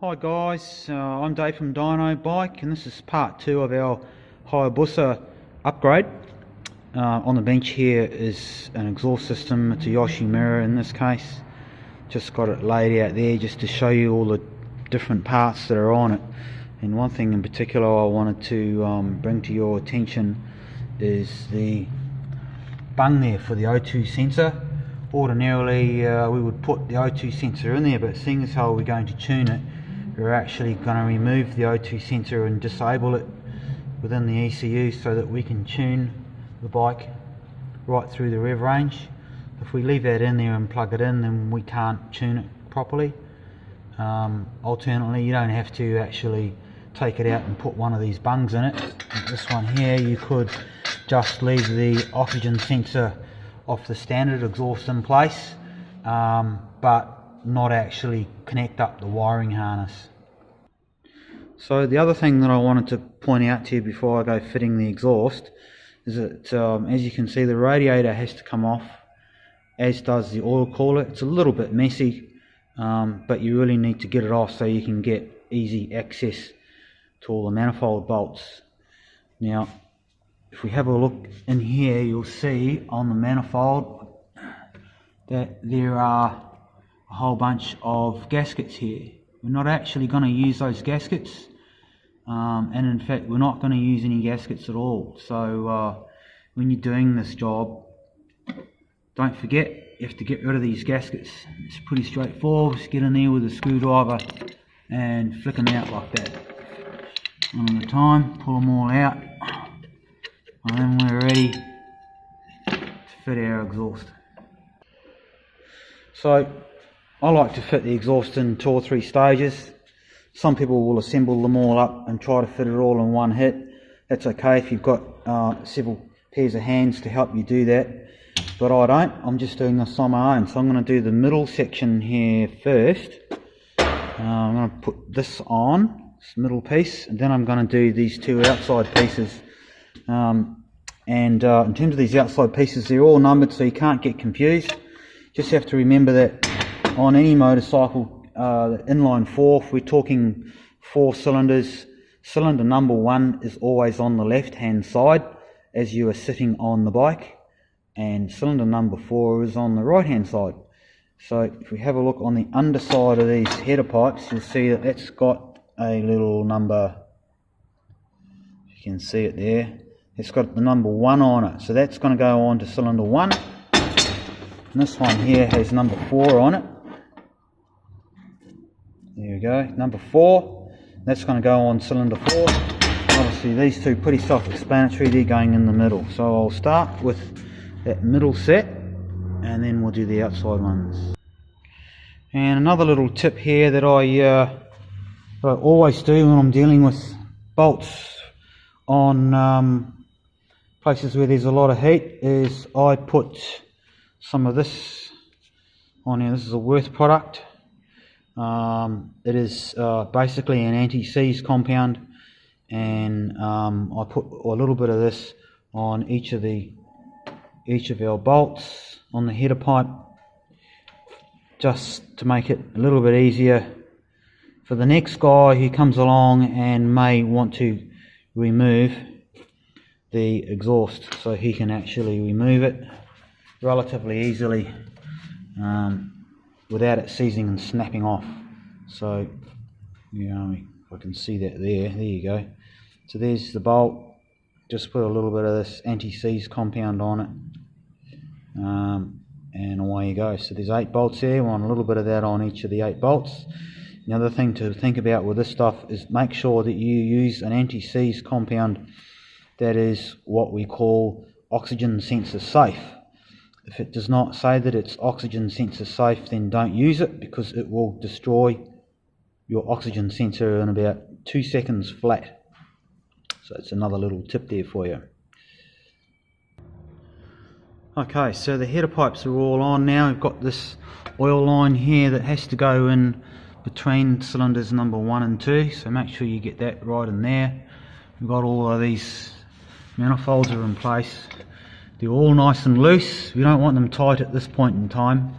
Hi guys, I'm Dave from Dyno Bike, and this is part 2 of our Hayabusa upgrade. On the bench here is an exhaust system. It's a Yoshimura in this case. Just got it laid out there just to show you all the different parts that are on it. And one thing in particular I wanted to bring to your attention is the bung there for the O2 sensor. Ordinarily we would put the O2 sensor in there, but seeing as how we're going to tune it, we're actually going to remove the O2 sensor and disable it within the ECU so that we can tune the bike right through the rev range. If we leave that in there and plug it in, then we can't tune it properly. Alternately, you don't have to actually take it out and put one of these bungs in it. Like this one here, you could just leave the oxygen sensor off the standard exhaust in place, but not actually connect up the wiring harness. So the other thing that I wanted to point out to you before I go fitting the exhaust is that as you can see, the radiator has to come off, as does the oil cooler. It's a little bit messy, but you really need to get it off so you can get easy access to all the manifold bolts. Now if we have a look in here, you'll see on the manifold that there are a whole bunch of gaskets here. We're not actually going to use those gaskets, and in fact we're not going to use any gaskets at all. So when you're doing this job, don't forget you have to get rid of these gaskets. It's pretty straightforward. Just get in there with a screwdriver and flick them out like that. One at a time, pull them all out, and then we're ready to fit our exhaust. So I like to fit the exhaust in 2 or 3 stages. Some people will assemble them all up and try to fit it all in one hit. That's okay if you've got several pairs of hands to help you do that, but I don't. I'm just doing this on my own. So I'm going to do the middle section here first. I'm going to put this on, this middle piece, and then I'm going to do these 2 outside pieces. In terms of these outside pieces, they're all numbered so you can't get confused. Just have to remember that on any motorcycle, the inline 4, if we're talking 4 cylinders, cylinder number 1 is always on the left hand side as you are sitting on the bike, and cylinder number 4 is on the right hand side. So if we have a look on the underside of these header pipes, you'll see that it's got a little number. You can see it there. It's got the number 1 on it, so that's going to go on to cylinder 1. And this one here has number 4 on it. There we go, number 4. That's going to go on cylinder 4. Obviously these 2 pretty self-explanatory, they're going in the middle. So I'll start with that middle set and then we'll do the outside ones. And another little tip here that I always do when I'm dealing with bolts on places where there's a lot of heat is I put some of this on here. This is a Worth product. It is basically an anti-seize compound, and I put a little bit of this on each of our bolts on the header pipe, just to make it a little bit easier for the next guy who comes along and may want to remove the exhaust, so he can actually remove it relatively easily without it seizing and snapping off. So you know, if I can see that there you go. So there's the bolt. Just put a little bit of this anti-seize compound on it, and away you go. So there's 8 bolts there. We want a little bit of that on each of the 8 bolts. The other thing to think about with this stuff is make sure that you use an anti-seize compound that is what we call oxygen sensor safe. If it does not say that it's oxygen sensor safe, then don't use it, because it will destroy your oxygen sensor in about 2 seconds flat. So it's another little tip there for you. Okay, so the header pipes are all on now. We've got this oil line here that has to go in between cylinders number 1 and 2, so make sure you get that right in there. We've got all of these manifolds are in place. They're all nice and loose. We don't want them tight at this point in time.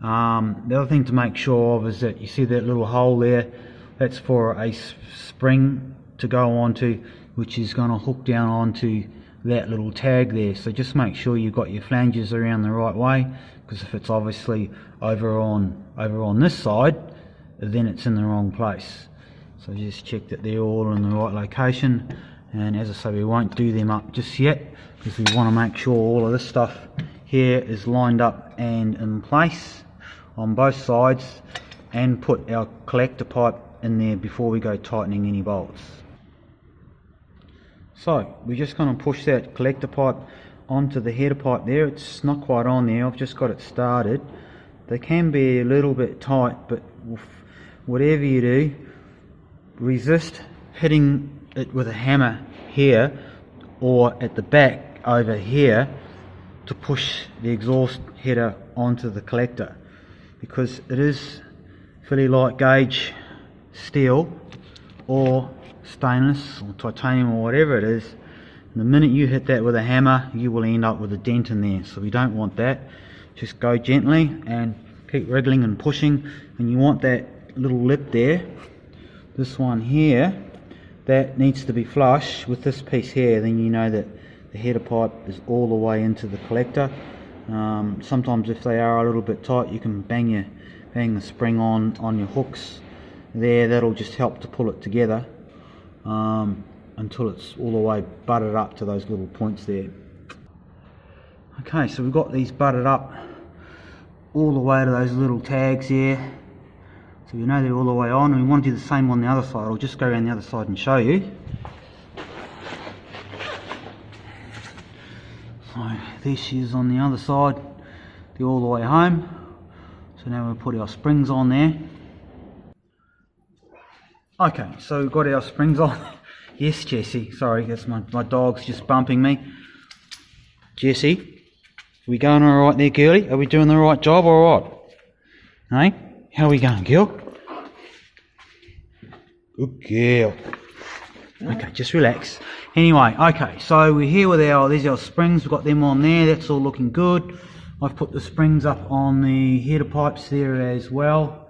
The other thing to make sure of is that you see that little hole there That's for a spring to go onto, which is going to hook down onto that little tag there. So just make sure you've got your flanges around the right way, because if it's obviously over on this side, then it's in the wrong place. So just check that they're all in the right location. And as I say, we won't do them up just yet, because we want to make sure all of this stuff here is lined up and in place on both sides, and put our collector pipe in there before we go tightening any bolts. So we're just going to push that collector pipe onto the header pipe there. It's not quite on there, I've just got it started. They can be a little bit tight, but whatever you do, resist hitting it with a hammer here or at the back over here to push the exhaust header onto the collector, because it is fairly light gauge steel or stainless or titanium or whatever it is. And the minute you hit that with a hammer, you will end up with a dent in there, so we don't want that. Just go gently and keep wriggling and pushing, and you want that little lip there, this one here, that needs to be flush with this piece here. Then you know that the header pipe is all the way into the collector. Sometimes if they are a little bit tight, you can bang the spring on your hooks there. That'll just help to pull it together until it's all the way butted up to those little points there. Okay, so we've got these butted up all the way to those little tags here, so you know they're all the way on. And we want to do the same on the other side. I'll just go around the other side and show you. So there she is on the other side, they're all the way home. So now we'll put our springs on there. Okay, so we've got our springs on. Yes, Jessie, sorry, that's my dog's just bumping me. Jessie, are we going alright there, girlie? Are we doing the right job alright? Hey, how are we going, girl? Good girl. Okay, just relax. Anyway, okay, so we're here with these are our springs. We've got them on there, that's all looking good. I've put the springs up on the header pipes there as well.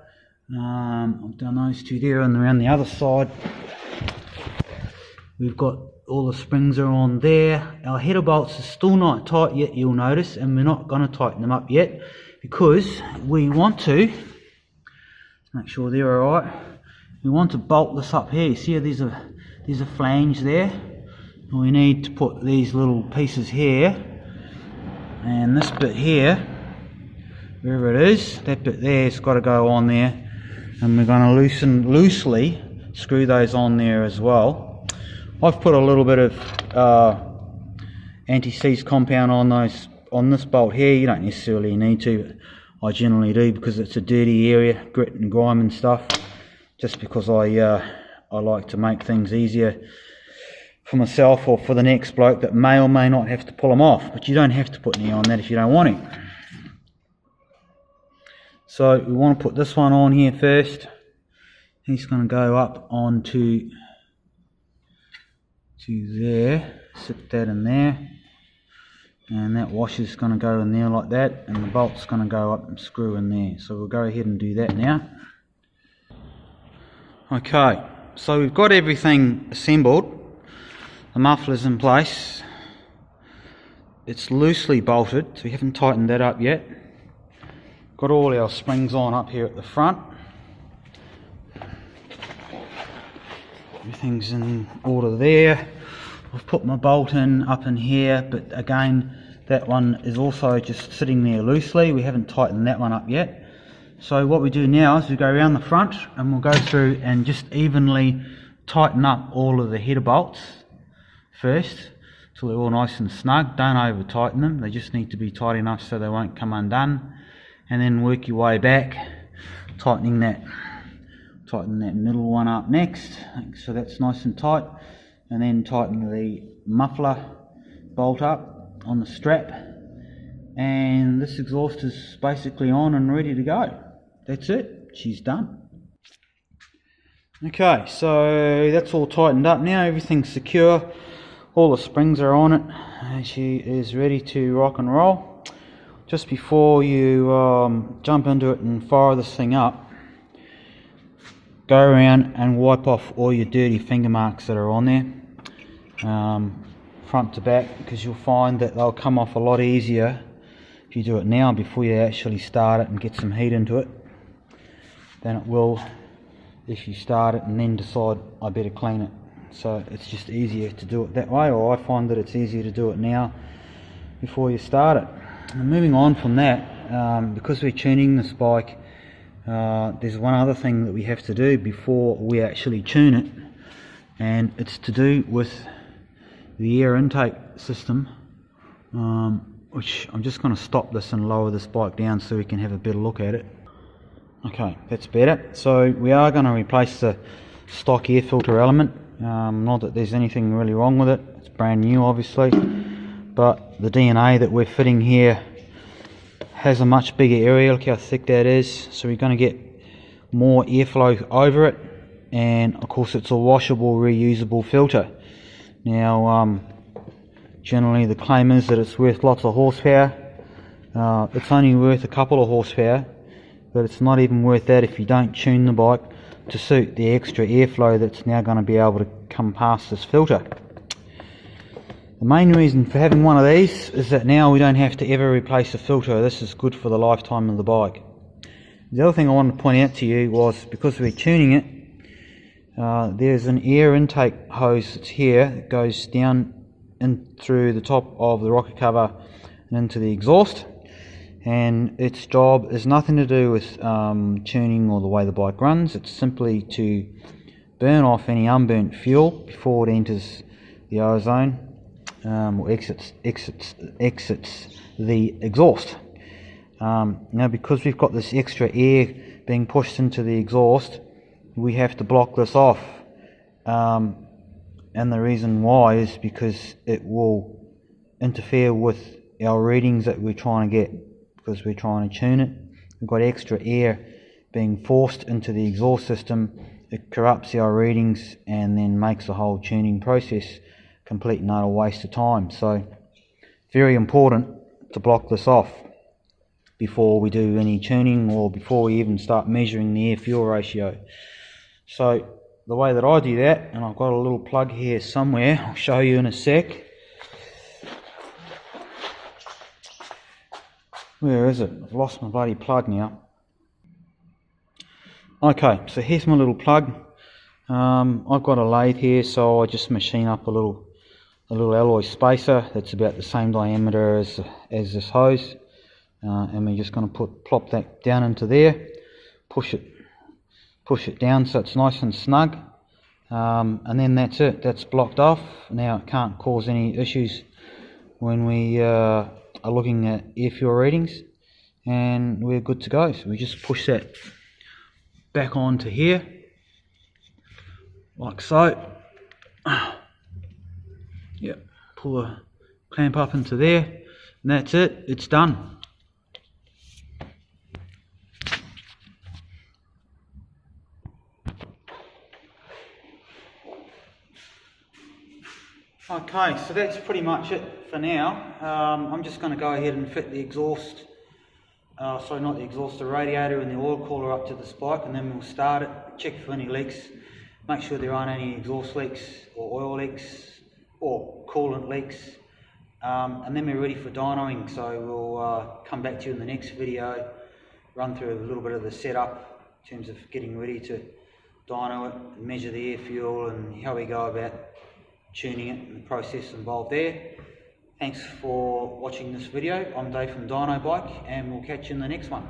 I've done those two there, and around the other side we've got all the springs are on there. Our header bolts are still not tight yet, you'll notice, and we're not going to tighten them up yet, because we want to make sure they're alright. We want to bolt this up here. You see there's a flange there. We need to put these little pieces here, and this bit here, wherever it is, that bit there's got to go on there, and we're going to loosely screw those on there as well. I've put a little bit of anti-seize compound on this bolt here. You don't necessarily need to, but I generally do, because it's a dirty area, grit and grime and stuff, just because I like to make things easier for myself or for the next bloke that may or may not have to pull them off. But you don't have to put any on that if you don't want to. So we want to put this one on here first. He's going to go up onto there, sit that in there, and that washer's going to go in there like that, and the bolt's going to go up and screw in there. So we'll go ahead and do that now. Okay, so we've got everything assembled. The muffler's in place. It's loosely bolted, so we haven't tightened that up yet. Got all our springs on up here at the front. Everything's in order there. I've put my bolt up in here, but again, that one is also just sitting there loosely. We haven't tightened that one up yet. So what we do now is we go around the front, and we'll go through and just evenly tighten up all of the header bolts first, so they're all nice and snug. Don't over tighten them, they just need to be tight enough so they won't come undone. And then work your way back, tighten that middle one up next, so that's nice and tight. And then tighten the muffler bolt up on the strap, and this exhaust is basically on and ready to go. That's it, she's done. Okay, so that's all tightened up now, everything's secure, all the springs are on it, and she is ready to rock and roll. Just before you jump into it and fire this thing up, go around and wipe off all your dirty finger marks that are on there, front to back, because you'll find that they'll come off a lot easier if you do it now before you actually start it and get some heat into it than it will if you start it and then decide I better clean it. So it's just easier to do it that way, or I find that it's easier to do it now before you start it. And moving on from that, because we're tuning this bike, there's one other thing that we have to do before we actually tune it, and it's to do with the air intake system, which I'm just going to stop this and lower this bike down so we can have a better look at it. Okay, that's better. So we are going to replace the stock air filter element. Not that there's anything really wrong with it, it's brand new obviously, but the DNA that we're fitting here has a much bigger area. Look how thick that is, so we're going to get more airflow over it, and of course it's a washable, reusable filter. Now generally the claim is that it's worth lots of horsepower. It's only worth a couple of horsepower, but it's not even worth that if you don't tune the bike to suit the extra airflow that's now going to be able to come past this filter. The main reason for having one of these is that now we don't have to ever replace the filter. This is good for the lifetime of the bike. The other thing I wanted to point out to you was, because we're tuning it, there's an air intake hose that's here that goes down in through the top of the rocker cover and into the exhaust, and its job is nothing to do with tuning or the way the bike runs. It's simply to burn off any unburnt fuel before it enters the ozone, or exits the exhaust. Now, because we've got this extra air being pushed into the exhaust, we have to block this off, and the reason why is because it will interfere with our readings that we're trying to get, because we're trying to tune it. We've got extra air being forced into the exhaust system. It corrupts our readings and then makes the whole tuning process complete and utter waste of time. So very important to block this off before we do any tuning, or before we even start measuring the air fuel ratio. So the way that I do that, and I've got a little plug here somewhere, I'll show you in a sec. Where is it? I've lost my bloody plug now. Okay, so here's my little plug. I've got a lathe here, so I just machine up a little alloy spacer that's about the same diameter as this hose, and we're just going to plop that down into there, push it down so it's nice and snug, and then that's it. That's blocked off. Now it can't cause any issues when we are looking at air fuel readings, and we're good to go. So we just push that back onto here like so. Yep, pull the clamp up into there, and that's it, it's done. Okay, so that's pretty much it for now. I'm just going to go ahead and fit the exhaust, sorry, not the exhaust, the radiator and the oil cooler up to this bike, and then we'll start it, check for any leaks, make sure there aren't any exhaust leaks or oil leaks or coolant leaks, and then we're ready for dynoing. So we'll come back to you in the next video, run through a little bit of the setup in terms of getting ready to dyno it, and measure the air fuel and how we go about tuning it and the process involved there. Thanks for watching this video. I'm Dave from Dyno Bike, and we'll catch you in the next one.